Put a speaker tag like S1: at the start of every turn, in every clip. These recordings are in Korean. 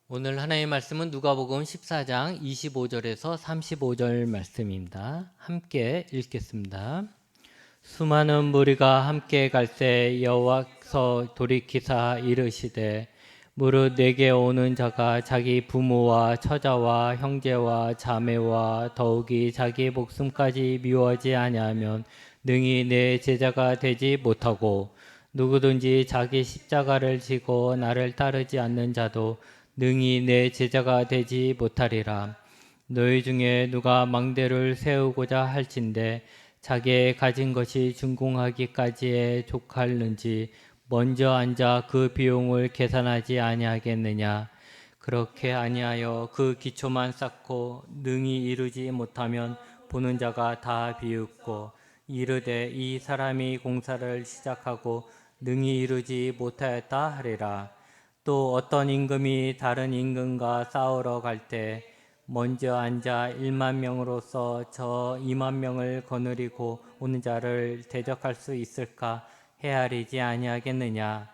S1: 오늘 하나님의 말씀은 누가복음 14장 25절에서 35절 말씀입니다. 함께 읽겠습니다. 수많은 무리가 함께 갈새 여호와께서 돌이키사 이르시되 무릇 내게 오는 자가 자기 부모와 처자와 형제와 자매와 더욱이 자기 목숨까지 미워하지 아니하면 능히 내 제자가 되지 못하고 누구든지 자기 십자가를 지고 나를 따르지 않는 자도 능히 내 제자가 되지 못하리라. 너희 중에 누가 망대를 세우고자 할진대 자기의 가진 것이 준공하기까지에 족할는지 먼저 앉아 그 비용을 계산하지 아니하겠느냐. 그렇게 아니하여 그 기초만 쌓고 능히 이루지 못하면 보는 자가 다 비웃고 이르되 이 사람이 공사를 시작하고 능히 이루지 못하였다 하리라. 또 어떤 임금이 다른 임금과 싸우러 갈 때 먼저 앉아 1만 명으로서 저 2만 명을 거느리고 오는 자를 대적할 수 있을까 헤아리지 아니하겠느냐.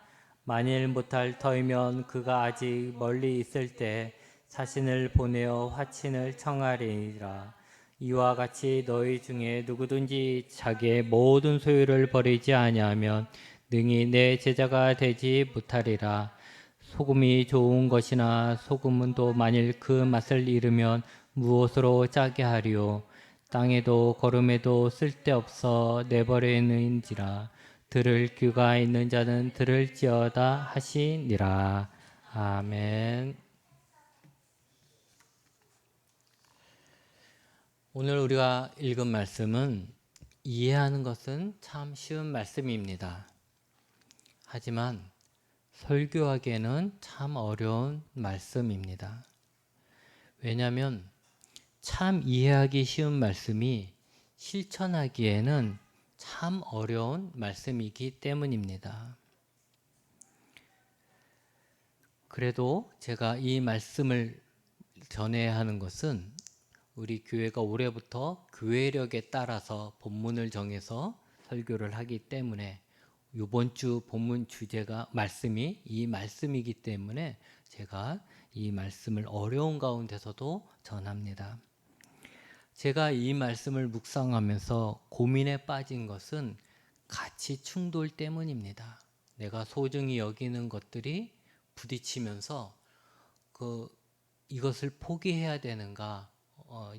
S1: 만일 못할 터이면 그가 아직 멀리 있을 때 자신을 보내어 화친을 청하리라. 이와 같이 너희 중에 누구든지 자기의 모든 소유를 버리지 아니하면 능히 내 제자가 되지 못하리라. 소금이 좋은 것이나 소금은 또 만일 그 맛을 잃으면 무엇으로 짜게 하리요. 땅에도 거름에도 쓸데없어 내버리는지라. 들을 귀가 있는 자는 들을지어다 하시니라. 아멘. 오늘 우리가 읽은 말씀은 이해하는 것은 참 쉬운 말씀입니다. 하지만 설교하기에는 참 어려운 말씀입니다. 왜냐하면 참 이해하기 쉬운 말씀이 실천하기에는 참 어려운 말씀이기 때문입니다. 그래도 제가 이 말씀을 전해야 하는 것은 우리 교회가 올해부터 교회력에 따라서 본문을 정해서 설교를 하기 때문에 이번 주 본문 주제가 말씀이 이 말씀이기 때문에 제가 이 말씀을 어려운 가운데서도 전합니다. 제가 이 말씀을 묵상하면서 고민에 빠진 것은 가치 충돌 때문입니다. 내가 소중히 여기는 것들이 부딪히면서 이것을 포기해야 되는가,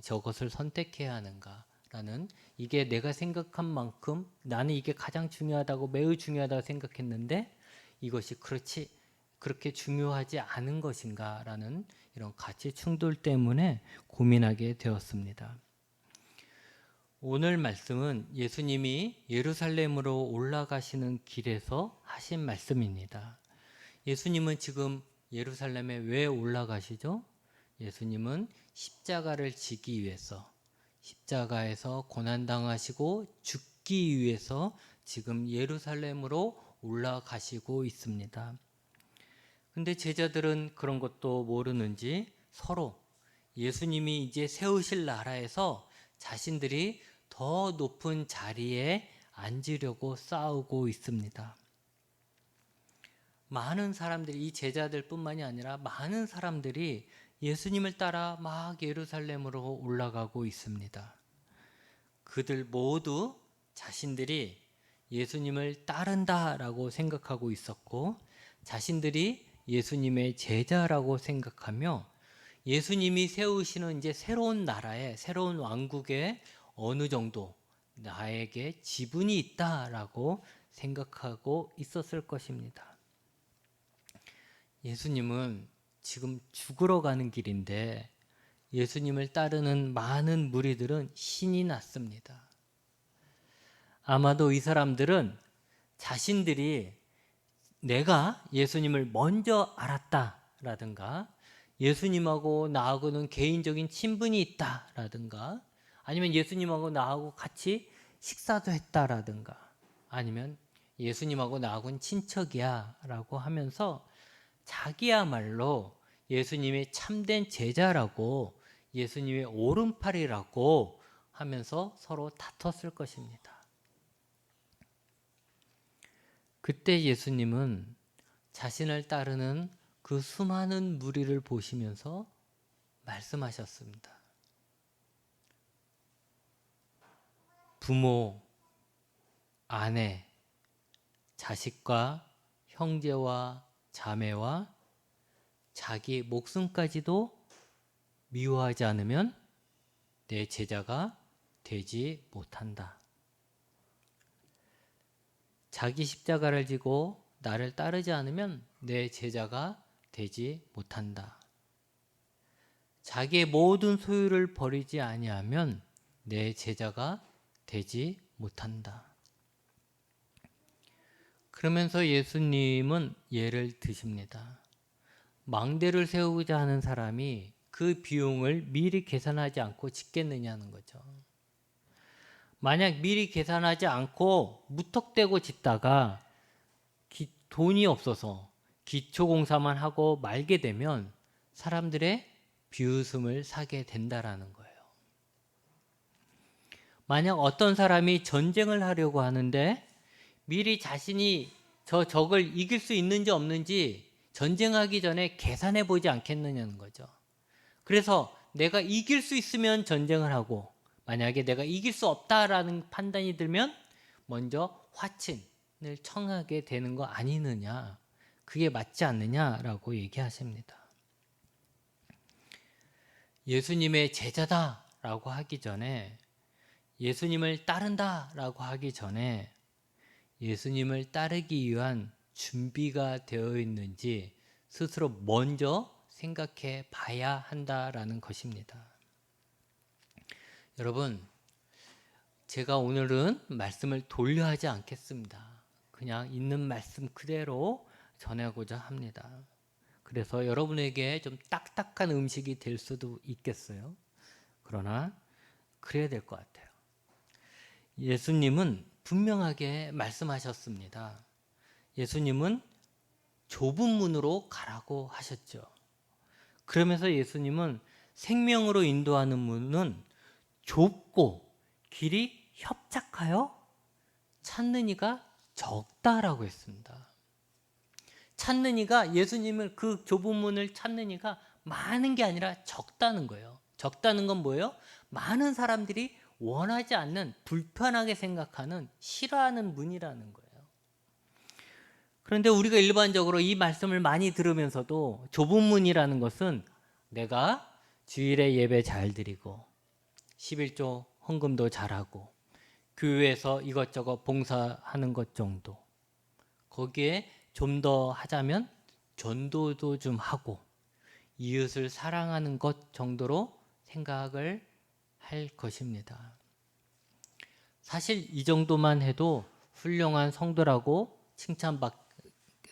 S1: 저것을 선택해야 하는가라는 이게 내가 생각한 만큼 나는 이게 가장 중요하다고 매우 중요하다고 생각했는데 이것이 그렇게 중요하지 않은 것인가라는 이런 가치 충돌 때문에 고민하게 되었습니다. 오늘 말씀은 예수님이 예루살렘으로 올라가시는 길에서 하신 말씀입니다. 예수님은 지금 예루살렘에 왜 올라가시죠? 예수님은 십자가를 지기 위해서, 십자가에서 고난당하시고 죽기 위해서 지금 예루살렘으로 올라가시고 있습니다. 근데 제자들은 그런 것도 모르는지 서로 예수님이 이제 세우실 나라에서 자신들이 더 높은 자리에 앉으려고 싸우고 있습니다. 많은 사람들이, 이 제자들뿐만이 아니라 많은 사람들이 예수님을 따라 막 예루살렘으로 올라가고 있습니다. 그들 모두 자신들이 예수님을 따른다라고 생각하고 있었고 자신들이 예수님의 제자라고 생각하며 예수님이 세우시는 이제 새로운 나라에, 새로운 왕국에 어느 정도 나에게 지분이 있다라고 생각하고 있었을 것입니다. 예수님은 지금 죽으러 가는 길인데 예수님을 따르는 많은 무리들은 신이 났습니다. 아마도 이 사람들은 자신들이 내가 예수님을 먼저 알았다라든가 예수님하고 나하고는 개인적인 친분이 있다라든가 아니면 예수님하고 나하고 같이 식사도 했다라든가 아니면 예수님하고 나하고는 친척이야 라고 하면서 자기야말로 예수님의 참된 제자라고 예수님의 오른팔이라고 하면서 서로 다퉜을 것입니다. 그때 예수님은 자신을 따르는 그 수많은 무리를 보시면서 말씀하셨습니다. 부모, 아내, 자식과 형제와 자매와 자기 목숨까지도 미워하지 않으면 내 제자가 되지 못한다. 자기 십자가를 지고 나를 따르지 않으면 내 제자가 되지 못한다. 자기의 모든 소유를 버리지 아니하면 내 제자가 되지 못한다. 그러면서 예수님은 예를 드십니다. 망대를 세우고자 하는 사람이 그 비용을 미리 계산하지 않고 짓겠느냐는 거죠. 만약 미리 계산하지 않고 무턱대고 짓다가 돈이 없어서 기초공사만 하고 말게 되면 사람들의 비웃음을 사게 된다라는 거예요. 만약 어떤 사람이 전쟁을 하려고 하는데 미리 자신이 저 적을 이길 수 있는지 없는지 전쟁하기 전에 계산해 보지 않겠느냐는 거죠. 그래서 내가 이길 수 있으면 전쟁을 하고 만약에 내가 이길 수 없다라는 판단이 들면 먼저 화친을 청하게 되는 거 아니느냐. 그게 맞지 않느냐라고 얘기하십니다. 예수님의 제자다라고 하기 전에 예수님을 따른다라고 하기 전에 예수님을 따르기 위한 준비가 되어 있는지 스스로 먼저 생각해 봐야 한다라는 것입니다. 여러분, 제가 오늘은 말씀을 돌려 하지 않겠습니다. 그냥 있는 말씀 그대로 전하고자 합니다. 그래서 여러분에게 좀 딱딱한 음식이 될 수도 있겠어요. 그러나 그래야 될 것 같아요. 예수님은 분명하게 말씀하셨습니다. 예수님은 좁은 문으로 가라고 하셨죠. 그러면서 예수님은 생명으로 인도하는 문은 좁고 길이 협착하여 찾는 이가 적다라고 했습니다. 찾는 이가 예수님을 그 좁은 문을 찾는 이가 많은 게 아니라 적다는 거예요. 적다는 건 뭐예요? 많은 사람들이 원하지 않는 불편하게 생각하는 싫어하는 문이라는 거예요. 그런데 우리가 일반적으로 이 말씀을 많이 들으면서도 좁은 문이라는 것은 내가 주일에 예배 잘 드리고 11조 헌금도 잘하고 교회에서 이것저것 봉사하는 것 정도, 거기에 좀 더 하자면 전도도 좀 하고 이웃을 사랑하는 것 정도로 생각을 할 것입니다. 사실 이 정도만 해도 훌륭한 성도라고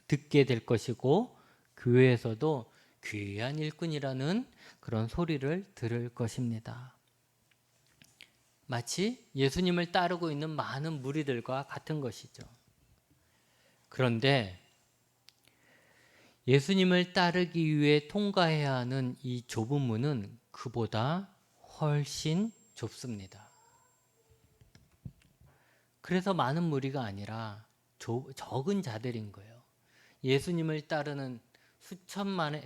S1: 듣게 될 것이고 교회에서도 귀한 일꾼이라는 그런 소리를 들을 것입니다. 마치 예수님을 따르고 있는 많은 무리들과 같은 것이죠. 그런데 예수님을 따르기 위해 통과해야 하는 이 좁은 문은 그보다 훨씬 좁습니다. 그래서 많은 무리가 아니라 적은 자들인 거예요. 예수님을 따르는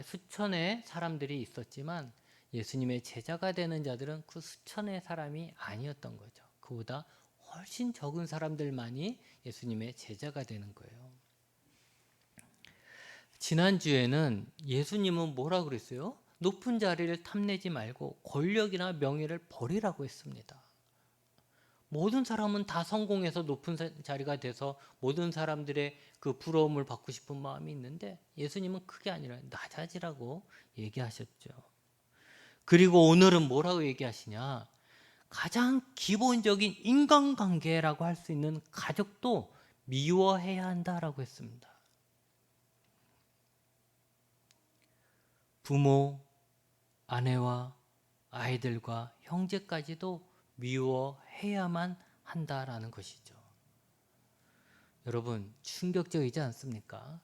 S1: 수천의 사람들이 있었지만 예수님의 제자가 되는 자들은 그 수천의 사람이 아니었던 거죠. 그보다 훨씬 적은 사람들만이 예수님의 제자가 되는 거예요. 지난주에는 예수님은 뭐라 그랬어요? 높은 자리를 탐내지 말고 권력이나 명예를 버리라고 했습니다. 모든 사람은 다 성공해서 높은 자리가 돼서 모든 사람들의 그 부러움을 받고 싶은 마음이 있는데 예수님은 그게 아니라 낮아지라고 얘기하셨죠. 그리고 오늘은 뭐라고 얘기하시냐? 가장 기본적인 인간관계라고 할 수 있는 가족도 미워해야 한다라고 했습니다. 부모, 아내와 아이들과 형제까지도 미워해야만 한다라는 것이죠. 여러분, 충격적이지 않습니까?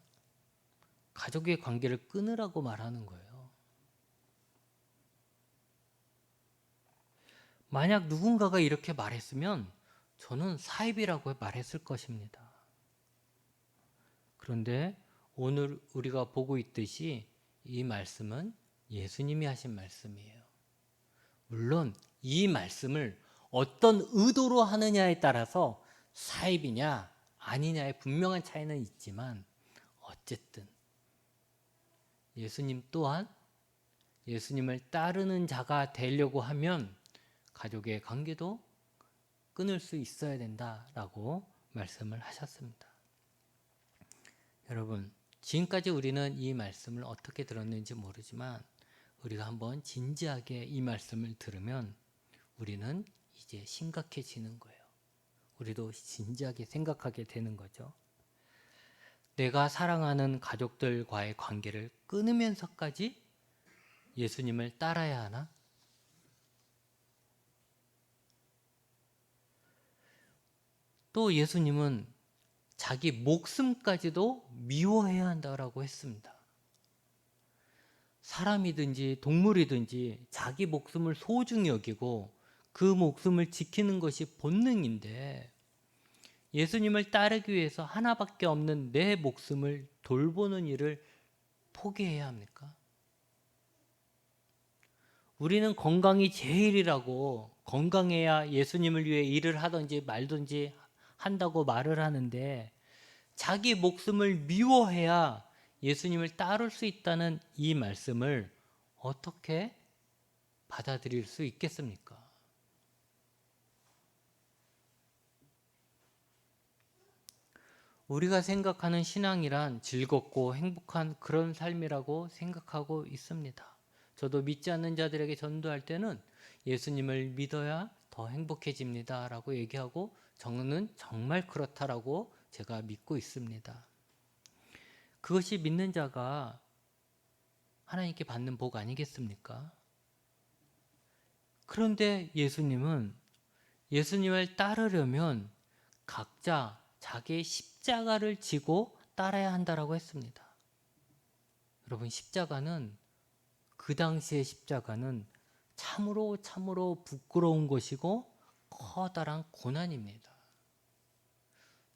S1: 가족의 관계를 끊으라고 말하는 거예요. 만약 누군가가 이렇게 말했으면 저는 사입이라고 말했을 것입니다. 그런데 오늘 우리가 보고 있듯이 이 말씀은 예수님이 하신 말씀이에요. 물론 이 말씀을 어떤 의도로 하느냐에 따라서 사입이냐 아니냐의 분명한 차이는 있지만 어쨌든 예수님 또한 예수님을 따르는 자가 되려고 하면 가족의 관계도 끊을 수 있어야 된다라고 말씀을 하셨습니다. 여러분, 지금까지 우리는 이 말씀을 어떻게 들었는지 모르지만 우리가 한번 진지하게 이 말씀을 들으면 우리는 이제 심각해지는 거예요. 우리도 진지하게 생각하게 되는 거죠. 내가 사랑하는 가족들과의 관계를 끊으면서까지 예수님을 따라야 하나? 또 예수님은 자기 목숨까지도 미워해야 한다고 했습니다. 사람이든지 동물이든지 자기 목숨을 소중히 여기고 그 목숨을 지키는 것이 본능인데 예수님을 따르기 위해서 하나밖에 없는 내 목숨을 돌보는 일을 포기해야 합니까? 우리는 건강이 제일이라고 건강해야 예수님을 위해 일을 하든지 말든지 한다고 말을 하는데 자기 목숨을 미워해야 예수님을 따를 수 있다는 이 말씀을 어떻게 받아들일 수 있겠습니까? 우리가 생각하는 신앙이란 즐겁고 행복한 그런 삶이라고 생각하고 있습니다. 저도 믿지 않는 자들에게 전도할 때는 예수님을 믿어야 더 행복해집니다 라고 얘기하고 저는 정말 그렇다라고 제가 믿고 있습니다. 그것이 믿는 자가 하나님께 받는 복 아니겠습니까? 그런데 예수님은 예수님을 따르려면 각자 자기의 십자가를 지고 따라야 한다라고 했습니다. 여러분, 십자가는 그 당시의 십자가는 참으로 부끄러운 것이고 커다란 고난입니다.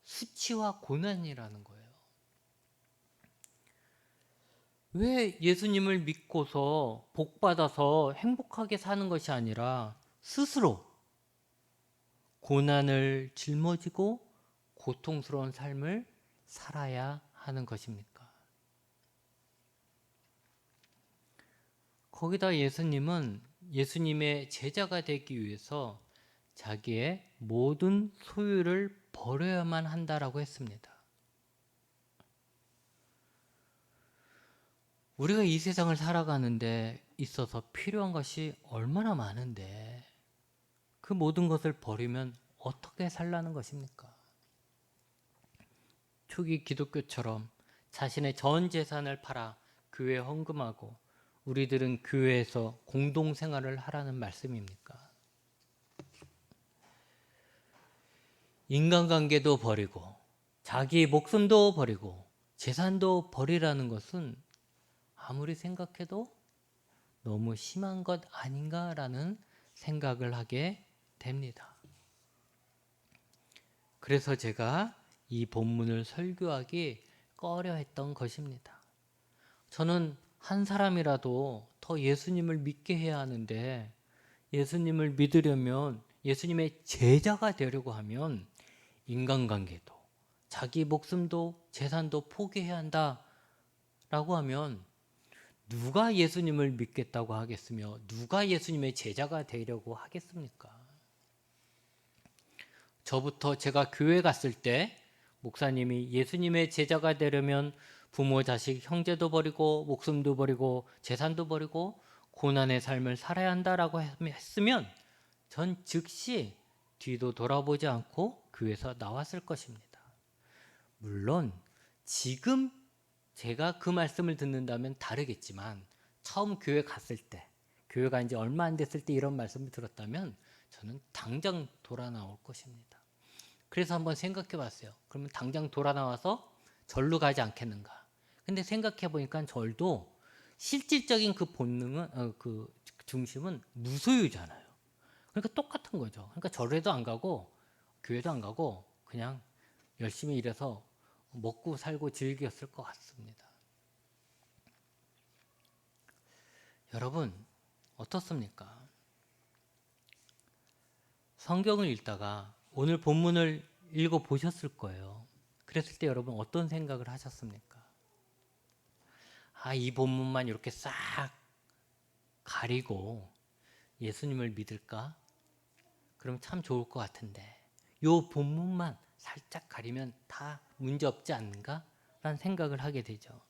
S1: 수치와 고난이라는 거예요. 왜 예수님을 믿고서 복받아서 행복하게 사는 것이 아니라 스스로 고난을 짊어지고 고통스러운 삶을 살아야 하는 것입니까? 거기다 예수님은 예수님의 제자가 되기 위해서 자기의 모든 소유를 버려야만 한다라고 했습니다. 우리가 이 세상을 살아가는데 있어서 필요한 것이 얼마나 많은데 그 모든 것을 버리면 어떻게 살라는 것입니까? 초기 기독교처럼 자신의 전 재산을 팔아 교회에 헌금하고 우리들은 교회에서 공동생활을 하라는 말씀입니까? 인간관계도 버리고 자기 목숨도 버리고 재산도 버리라는 것은 아무리 생각해도 너무 심한 것 아닌가라는 생각을 하게 됩니다. 그래서 제가 이 본문을 설교하기 꺼려했던 것입니다. 저는 한 사람이라도 더 예수님을 믿게 해야 하는데 예수님을 믿으려면 예수님의 제자가 되려고 하면 인간관계도 자기 목숨도 재산도 포기해야 한다라고 하면 누가 예수님을 믿겠다고 하겠으며 누가 예수님의 제자가 되려고 하겠습니까? 저부터 제가 교회 갔을 때 목사님이 예수님의 제자가 되려면 부모, 자식, 형제도 버리고 목숨도 버리고 재산도 버리고 고난의 삶을 살아야 한다라고 했으면 전 즉시 뒤도 돌아보지 않고 교회에서 나왔을 것입니다. 물론 지금 제가 그 말씀을 듣는다면 다르겠지만 처음 교회 갔을 때 교회 간 지 얼마 안 됐을 때 이런 말씀을 들었다면 저는 당장 돌아 나올 것입니다. 그래서 한번 생각해 봤어요. 그러면 당장 돌아 나와서 절로 가지 않겠는가. 근데 생각해 보니까 절도 실질적인 그 본능은 그 중심은 무소유잖아요. 그러니까 똑같은 거죠. 그러니까 절에도 안 가고 교회도 안 가고 그냥 열심히 일해서 먹고 살고 즐겼을 것 같습니다. 여러분 어떻습니까? 성경을 읽다가 오늘 본문을 읽어보셨을 거예요. 그랬을 때 여러분 어떤 생각을 하셨습니까? 이 본문만 이렇게 싹 가리고 예수님을 믿을까? 그럼 참 좋을 것 같은데 이 본문만 살짝 가리면 다 문제없지 않는가? 라는 생각을 하게 되죠.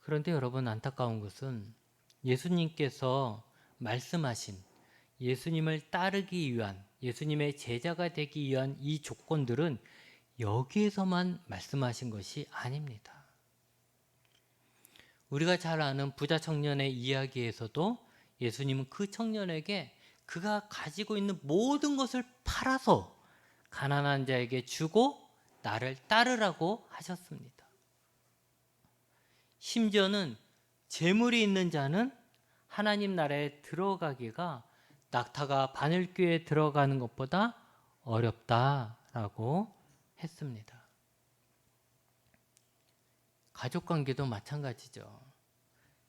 S1: 그런데 여러분 안타까운 것은 예수님께서 말씀하신 예수님을 따르기 위한 예수님의 제자가 되기 위한 이 조건들은 여기에서만 말씀하신 것이 아닙니다. 우리가 잘 아는 부자 청년의 이야기에서도 예수님은 그 청년에게 그가 가지고 있는 모든 것을 팔아서 가난한 자에게 주고 나를 따르라고 하셨습니다. 심지어는 재물이 있는 자는 하나님 나라에 들어가기가 낙타가 바늘귀에 들어가는 것보다 어렵다라고 했습니다. 가족관계도 마찬가지죠.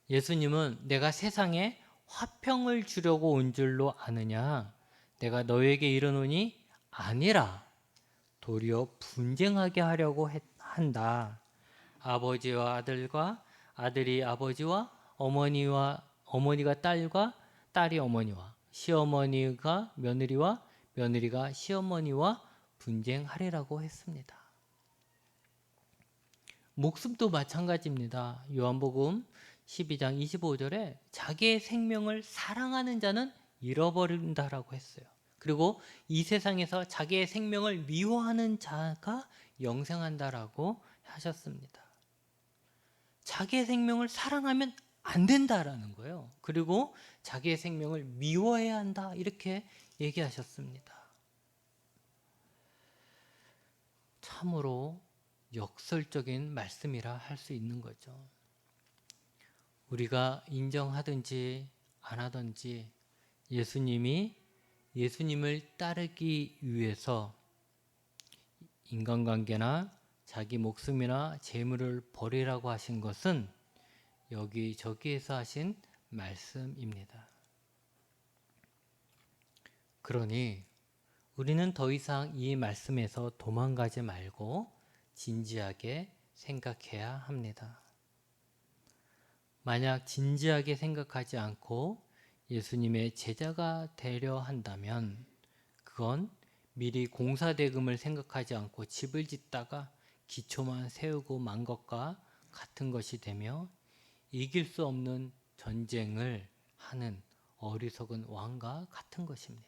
S1: 예수님은 내가 세상에 화평을 주려고 온 줄로 아느냐? 내가 너에게 이르노니 아니라 도리어 분쟁하게 하려고 한다. 아버지와 아들과 아들이 아버지와 어머니가 딸과 딸이 어머니와 시어머니가 며느리와 며느리가 시어머니와 분쟁하리라고 했습니다. 목숨도 마찬가지입니다. 요한복음 12장 25절에 자기의 생명을 사랑하는 자는 잃어버린다라고 했어요. 그리고 이 세상에서 자기의 생명을 미워하는 자가 영생한다라고 하셨습니다. 자기의 생명을 사랑하면 안 된다라는 거예요. 그리고 자기의 생명을 미워해야 한다 이렇게 얘기하셨습니다. 참으로 역설적인 말씀이라 할 수 있는 거죠. 우리가 인정하든지 안 하든지 예수님을 따르기 위해서 인간관계나 자기 목숨이나 재물을 버리라고 하신 것은 여기저기에서 하신 말씀입니다. 그러니 우리는 더 이상 이 말씀에서 도망가지 말고 진지하게 생각해야 합니다. 만약 진지하게 생각하지 않고 예수님의 제자가 되려 한다면 그건 미리 공사대금을 생각하지 않고 집을 짓다가 기초만 세우고 만 것과 같은 것이 되며 이길 수 없는 전쟁을 하는 어리석은 왕과 같은 것입니다.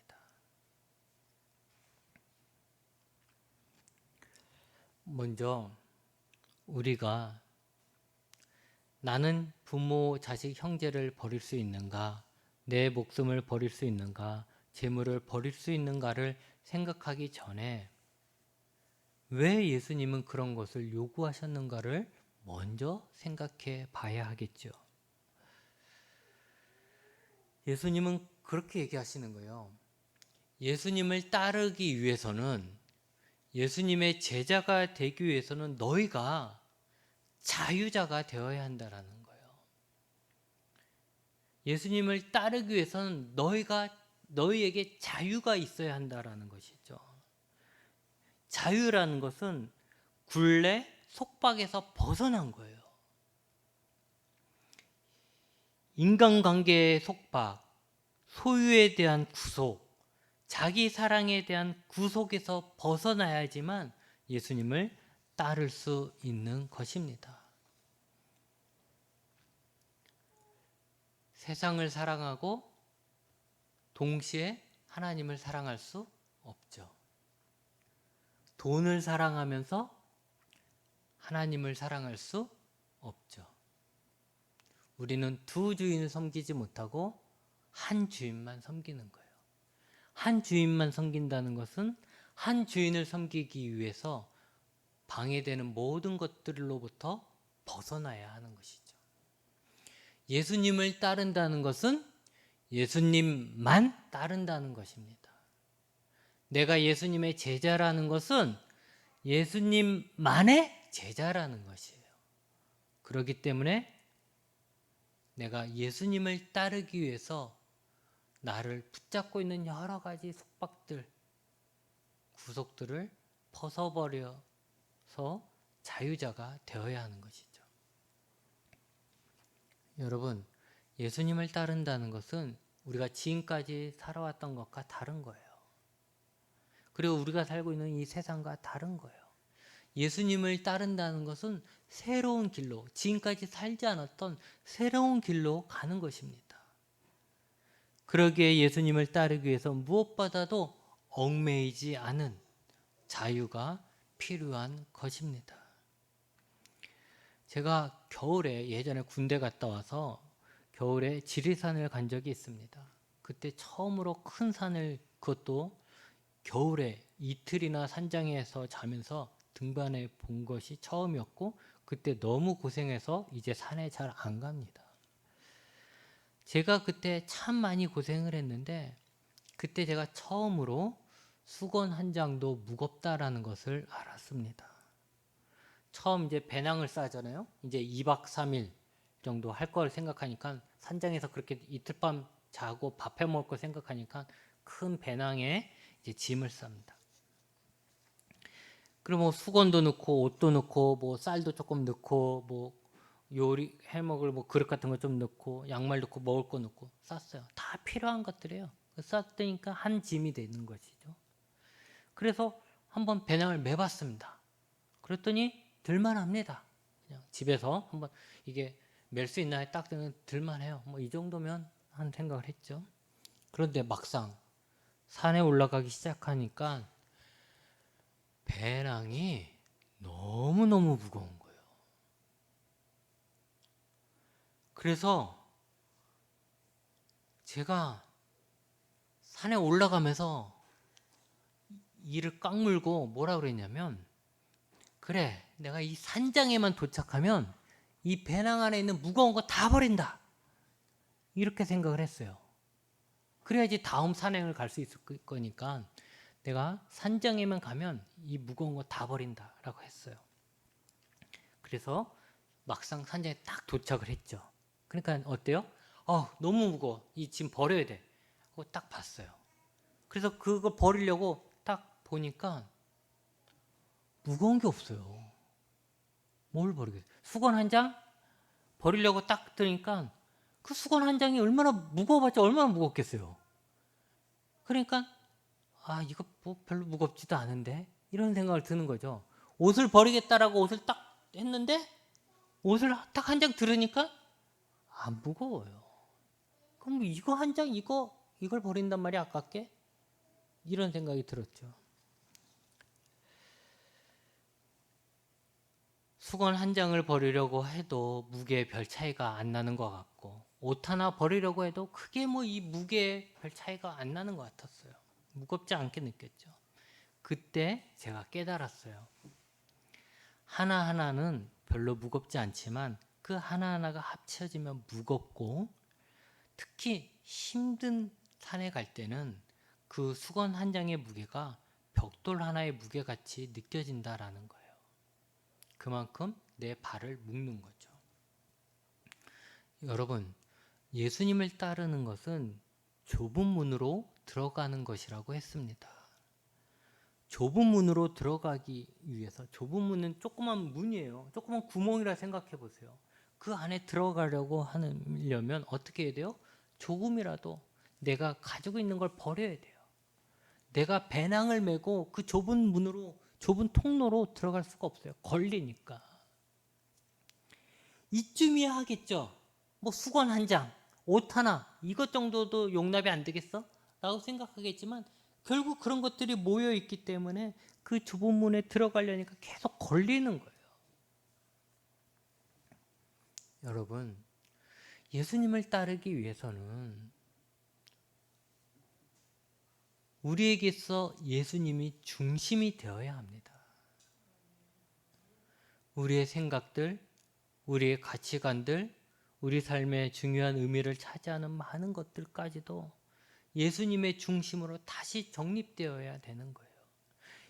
S1: 먼저 우리가 나는 부모, 자식, 형제를 버릴 수 있는가? 내 목숨을 버릴 수 있는가? 재물을 버릴 수 있는가를 생각하기 전에 왜 예수님은 그런 것을 요구하셨는가를 먼저 생각해 봐야 하겠죠. 예수님은 그렇게 얘기하시는 거예요. 예수님을 따르기 위해서는 예수님의 제자가 되기 위해서는 너희가 자유자가 되어야 한다라는 거예요. 예수님을 따르기 위해서는 너희에게 자유가 있어야 한다라는 것이죠. 자유라는 것은 굴레, 속박에서 벗어난 거예요. 인간관계의 속박, 소유에 대한 구속, 자기 사랑에 대한 구속에서 벗어나야지만 예수님을 따를 수 있는 것입니다. 세상을 사랑하고 동시에 하나님을 사랑할 수 없죠. 돈을 사랑하면서 하나님을 사랑할 수 없죠. 우리는 두 주인을 섬기지 못하고 한 주인만 섬기는 거예요. 한 주인만 섬긴다는 것은 한 주인을 섬기기 위해서 방해되는 모든 것들로부터 벗어나야 하는 것이죠. 예수님을 따른다는 것은 예수님만 따른다는 것입니다. 내가 예수님의 제자라는 것은 예수님만의 제자라는 것이에요. 그렇기 때문에 내가 예수님을 따르기 위해서 나를 붙잡고 있는 여러 가지 속박들, 구속들을 벗어버려서 자유자가 되어야 하는 것이죠. 여러분, 예수님을 따른다는 것은 우리가 지금까지 살아왔던 것과 다른 거예요. 그리고 우리가 살고 있는 이 세상과 다른 거예요. 예수님을 따른다는 것은 새로운 길로, 지금까지 살지 않았던 새로운 길로 가는 것입니다. 그러기에 예수님을 따르기 위해서 무엇보다도 얽매이지 않은 자유가 필요한 것입니다. 제가 겨울에 예전에 군대 갔다 와서 겨울에 지리산을 간 적이 있습니다. 그때 처음으로 큰 산을, 그것도 겨울에 이틀이나 산장에서 자면서 등반해 본 것이 처음이었고, 그때 너무 고생해서 이제 산에 잘 안 갑니다. 제가 그때 참 많이 고생을 했는데, 그때 제가 처음으로 수건 한 장도 무겁다라는 것을 알았습니다. 처음 이제 배낭을 싸잖아요. 이제 2박 3일 정도 할 걸 생각하니까, 산장에서 그렇게 이틀 밤 자고 밥 해 먹을 걸 생각하니까 큰 배낭에 이제 짐을 쌉니다. 그리고 뭐 수건도 넣고 옷도 넣고 뭐 쌀도 조금 넣고 뭐 요리 해 먹을 뭐 그릇 같은 거 좀 넣고 양말 넣고 먹을 거 넣고 쌌어요. 다 필요한 것들이에요. 쌌으니까 한 짐이 되는 것이죠. 그래서 한번 배낭을 매봤습니다. 그랬더니 들만합니다. 그냥 집에서 한번 이게 멜 수 있나 딱 들만해요. 뭐 이 정도면 한 생각을 했죠. 그런데 막상 산에 올라가기 시작하니까 배낭이 너무너무 무거운 거예요. 그래서 제가 산에 올라가면서 이를 꽉 물고 뭐라 그랬냐면, 그래, 내가 이 산장에만 도착하면 이 배낭 안에 있는 무거운 거 다 버린다, 이렇게 생각을 했어요. 그래야지 다음 산행을 갈 수 있을 거니까 내가 산장에만 가면 이 무거운 거 다 버린다 라고 했어요. 그래서 막상 산장에 딱 도착을 했죠. 그러니까 어때요? 너무 무거워, 이 짐 버려야 돼 하고 딱 봤어요. 그래서 그거 버리려고 딱 보니까 무거운 게 없어요. 뭘 버리겠어요? 수건 한 장 버리려고 딱 드니까 그 수건 한 장이 얼마나 무거워봤자 얼마나 무겁겠어요. 그러니까 이거 뭐 별로 무겁지도 않은데, 이런 생각을 드는 거죠. 옷을 버리겠다라고 옷을 딱 했는데 옷을 딱 한 장 들으니까 안 무거워요. 그럼 이거 한 장 이걸 버린단 말이야, 아깝게? 이런 생각이 들었죠. 수건 한 장을 버리려고 해도 무게에 별 차이가 안 나는 것 같고, 옷 하나 버리려고 해도 크게 뭐 이 무게에 별 차이가 안 나는 것 같았어요. 무겁지 않게 느꼈죠. 그때 제가 깨달았어요. 하나하나는 별로 무겁지 않지만 그 하나하나가 합쳐지면 무겁고, 특히 힘든 산에 갈 때는 그 수건 한 장의 무게가 벽돌 하나의 무게같이 느껴진다라는 거예요. 그만큼 내 발을 묶는 거죠. 여러분, 예수님을 따르는 것은 좁은 문으로 들어가는 것이라고 했습니다. 좁은 문으로 들어가기 위해서, 좁은 문은 조그만 문이에요. 조그만 구멍이라 생각해 보세요. 그 안에 들어가려고 하려면 어떻게 해야 돼요? 조금이라도 내가 가지고 있는 걸 버려야 돼요. 내가 배낭을 메고 그 좁은 문으로, 좁은 통로로 들어갈 수가 없어요. 걸리니까. 이쯤이야 하겠죠. 뭐 수건 한 장, 옷 하나, 이것 정도도 용납이 안 되겠어? 라고 생각하겠지만 결국 그런 것들이 모여 있기 때문에 그 좁은 문에 들어가려니까 계속 걸리는 거예요. 여러분, 예수님을 따르기 위해서는 우리에게서 예수님이 중심이 되어야 합니다. 우리의 생각들, 우리의 가치관들, 우리 삶의 중요한 의미를 차지하는 많은 것들까지도 예수님의 중심으로 다시 정립되어야 되는 거예요.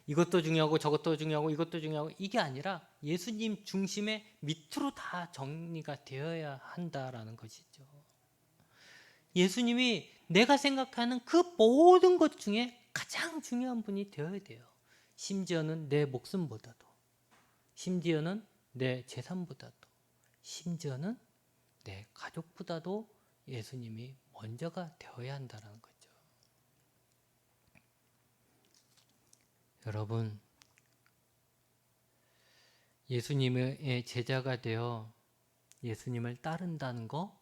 S1: 이것도 중요하고 저것도 중요하고 이것도 중요하고 이게 아니라 예수님 중심의 밑으로 다 정리가 되어야 한다라는 것이죠. 예수님이 내가 생각하는 그 모든 것 중에 가장 중요한 분이 되어야 돼요. 심지어는 내 목숨보다도, 심지어는 내 재산보다도, 심지어는 내 가족보다도 예수님이 먼저가 되어야 한다는 거죠. 여러분, 예수님의 제자가 되어 예수님을 따른다는 거,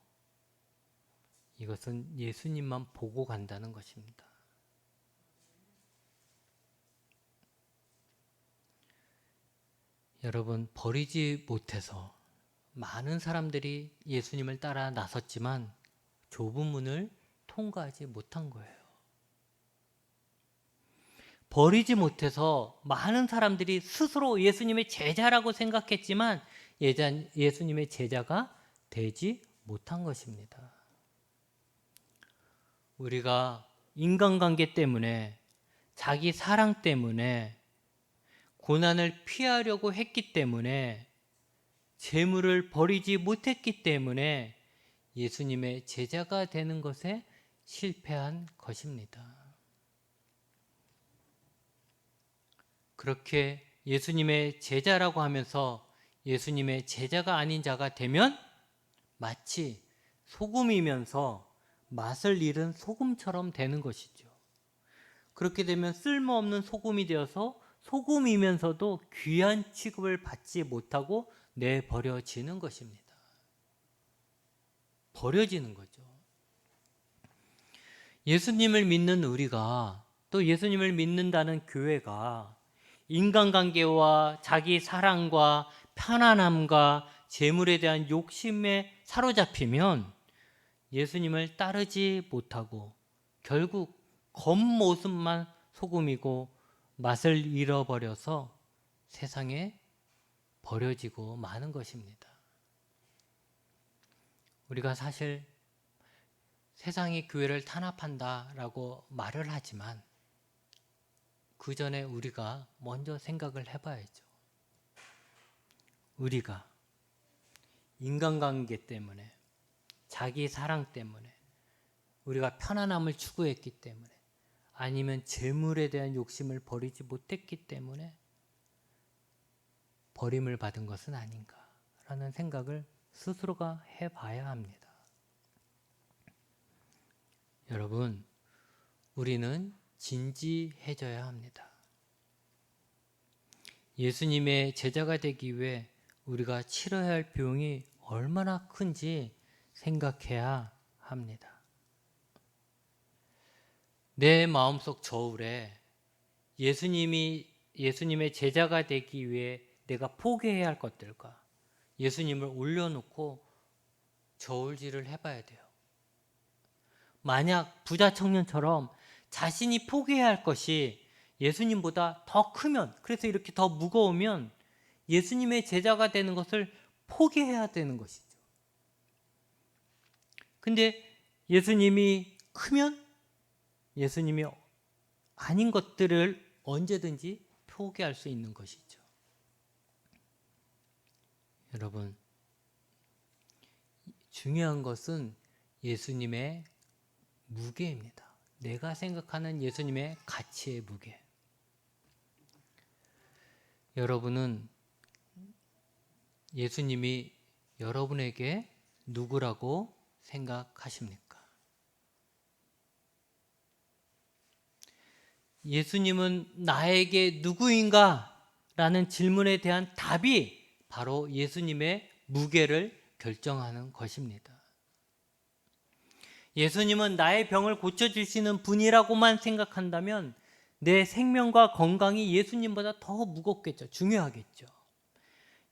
S1: 이것은 예수님만 보고 간다는 것입니다. 여러분, 버리지 못해서 많은 사람들이 예수님을 따라 나섰지만 좁은 문을 통과하지 못한 거예요. 버리지 못해서 많은 사람들이 스스로 예수님의 제자라고 생각했지만 예수님의 제자가 되지 못한 것입니다. 우리가 인간관계 때문에, 자기 사랑 때문에, 고난을 피하려고 했기 때문에, 재물을 버리지 못했기 때문에 예수님의 제자가 되는 것에 실패한 것입니다. 그렇게 예수님의 제자라고 하면서 예수님의 제자가 아닌 자가 되면 마치 소금이면서 맛을 잃은 소금처럼 되는 것이죠. 그렇게 되면 쓸모없는 소금이 되어서 소금이면서도 귀한 취급을 받지 못하고 내버려지는 것입니다. 버려지는 거죠. 예수님을 믿는 우리가, 또 예수님을 믿는다는 교회가 인간관계와 자기 사랑과 편안함과 재물에 대한 욕심에 사로잡히면 예수님을 따르지 못하고 결국 겉모습만 소금이고 맛을 잃어버려서 세상에 버려지고 마는 것입니다. 우리가 사실 세상이 교회를 탄압한다라고 말을 하지만 그 전에 우리가 먼저 생각을 해봐야죠. 우리가 인간관계 때문에, 자기 사랑 때문에, 우리가 편안함을 추구했기 때문에, 아니면 재물에 대한 욕심을 버리지 못했기 때문에 버림을 받은 것은 아닌가라는 생각을 스스로가 해봐야 합니다. 여러분, 우리는 진지해져야 합니다. 예수님의 제자가 되기 위해 우리가 치러야 할 비용이 얼마나 큰지 생각해야 합니다. 내 마음속 저울에 예수님의 제자가 되기 위해 내가 포기해야 할 것들과 예수님을 올려놓고 저울질을 해봐야 돼요. 만약 부자 청년처럼 자신이 포기해야 할 것이 예수님보다 더 크면, 그래서 이렇게 더 무거우면 예수님의 제자가 되는 것을 포기해야 되는 것이죠. 근데 예수님이 크면 예수님이 아닌 것들을 언제든지 포기할 수 있는 것이죠. 여러분, 중요한 것은 예수님의 무게입니다. 내가 생각하는 예수님의 가치의 무게. 여러분은 예수님이 여러분에게 누구라고 생각하십니까? 예수님은 나에게 누구인가? 라는 질문에 대한 답이 바로 예수님의 무게를 결정하는 것입니다. 예수님은 나의 병을 고쳐주시는 분이라고만 생각한다면 내 생명과 건강이 예수님보다 더 무겁겠죠. 중요하겠죠.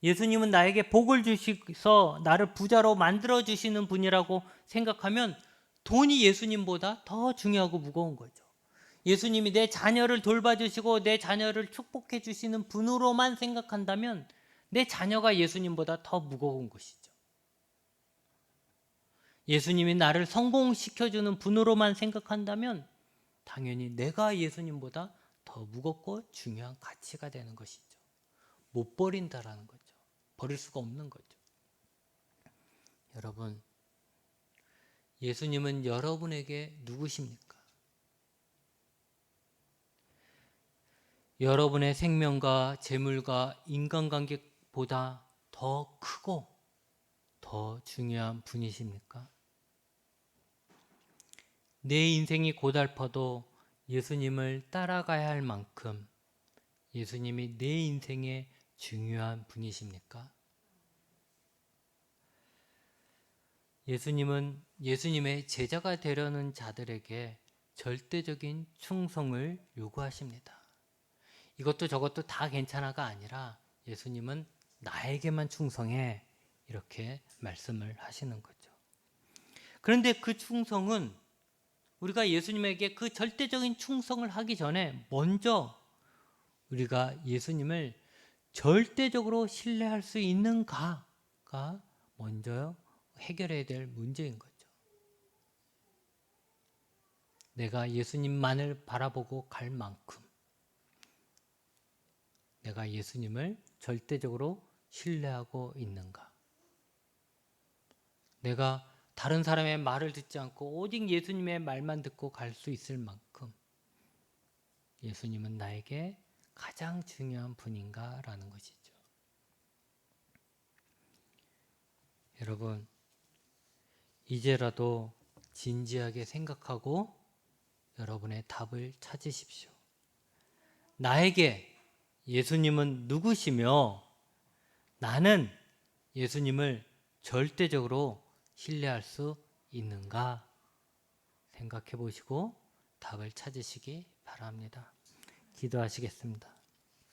S1: 예수님은 나에게 복을 주셔서 나를 부자로 만들어주시는 분이라고 생각하면 돈이 예수님보다 더 중요하고 무거운 거죠. 예수님이 내 자녀를 돌봐주시고 내 자녀를 축복해 주시는 분으로만 생각한다면 내 자녀가 예수님보다 더 무거운 것이죠. 예수님이 나를 성공시켜주는 분으로만 생각한다면 당연히 내가 예수님보다 더 무겁고 중요한 가치가 되는 것이죠. 못 버린다라는 거죠. 버릴 수가 없는 거죠. 여러분, 예수님은 여러분에게 누구십니까? 여러분의 생명과 재물과 인간관계보다 더 크고 더 중요한 분이십니까? 내 인생이 고달퍼도 예수님을 따라가야 할 만큼 예수님이 내 인생의 중요한 분이십니까? 예수님은 예수님의 제자가 되려는 자들에게 절대적인 충성을 요구하십니다. 이것도 저것도 다 괜찮아가 아니라 예수님은 나에게만 충성해, 이렇게 말씀을 하시는 거죠. 그런데 그 충성은 우리가 예수님에게 그 절대적인 충성을 하기 전에 먼저 우리가 예수님을 절대적으로 신뢰할 수 있는가가 먼저 해결해야 될 문제인 거죠. 내가 예수님만을 바라보고 갈 만큼 내가 예수님을 절대적으로 신뢰하고 있는가? 내가 다른 사람의 말을 듣지 않고 오직 예수님의 말만 듣고 갈 수 있을 만큼 예수님은 나에게 가장 중요한 분인가라는 것이죠. 여러분, 이제라도 진지하게 생각하고 여러분의 답을 찾으십시오. 나에게 예수님은 누구시며 나는 예수님을 절대적으로 신뢰할 수 있는가 생각해 보시고 답을 찾으시기 바랍니다. 기도하시겠습니다.